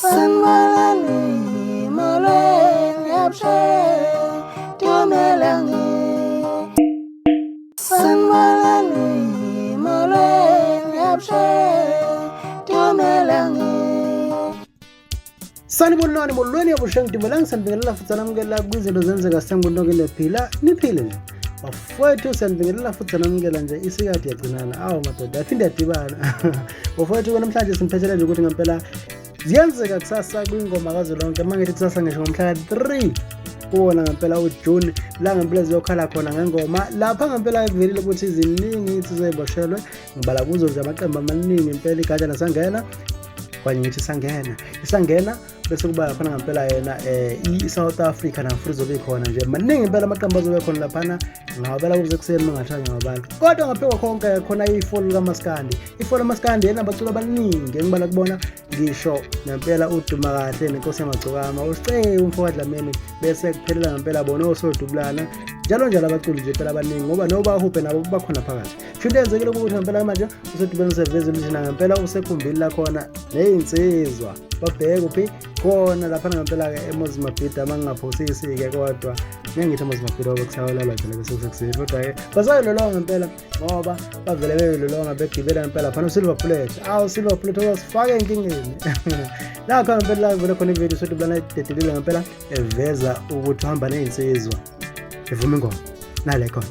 Sanmalani Malay Yapshe Tumelangi Sanmalani Malay Yapshe Tumelangi Sanibonani molweni yabushang timelang sanbingelela futhi namukela kwizinto zenzeka sengibonokele phila niphile nje bafowethu sanibingelela futhi namukela nje isikhathi yagcinana awu madoda aphinde yadibana bafowethu namhlanje simphethela nje ukuthi ngempela ziyenzeka kusasa kwingoma kazolonke mangithi kusasa ngisho ngomhla ka3 kuwona ngempela uJune la ngempela ziyokhala khona ngengoma lapha ngempela kuvelile ukuthi iziningi sizeboshelwe ngibala kuzo nje amaqembu amaningi impela igatsha nasangena kwanye ngithi isangena bese kuba khona ngempela yena iSouth Africa nafuthi zobe khona nje maningi impela amaqembu azobe khona laphana ngawabela kuze kuseni mangathanga ngabantu kodwa ngaphekwa konke khona ifollow kaMaskandi yena abacula abaningi ngibala kubona ngisho ngempela uduma kahle nenkosi yamagcokama uSice umfowakaDlamini bese kuphelela ngempela bona osodubulana njalo abaculi nje phela abaningi ngoba nobahubhe nabo bakhona phakathi futhi enzekile ukuthi ngempela manje usodubulana seveze lishina ngempela usekhumbili la khona nezinsizwa babheke uphi khona lapha ngempela ke eMozambique mangingaphosisi ke kodwa ngithi eMozambique okusawela lwathi bese kusekusile kodwa ke bazayilolonga ngempela ngoba bavele beyilolonga begibela ngempela phana uSilver Bullet Silver Bullet wasifaka enkingeni la khona ngempela vele khona ivideo sodubulana idedelile ngempela eveza ukuthi uhamba nezinsizwa evuma ingoma nale khona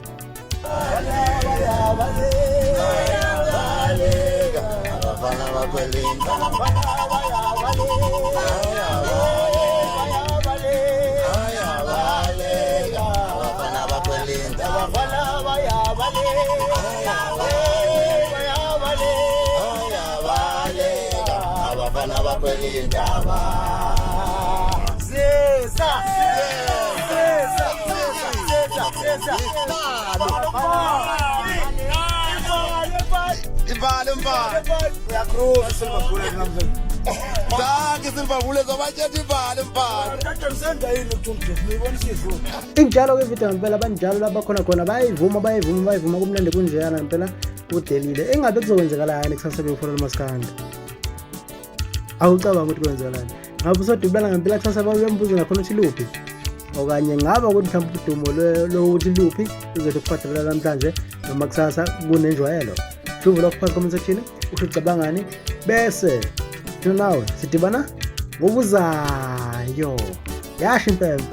injalo ke video ngempela banjalo labakhona bayivuma kumnandi kunjeyana ngempela kudelile engabe kuzokwenzekala yini kusasa befollow Maskandi awucabanga ukuthi kwenzakalani ngabe usodubulana ngempela kusasa bayembuza ngakhona ukuthi luphi okanye ngaba ukuthi mhlawumbe udumo lo ukuthi luphi uzothi kuphathela namhlanje noma kusasa kunenjwayelo hluvula kuphatha comment section ucabangani bese nawe sidibana ngokuzayo yasho impembe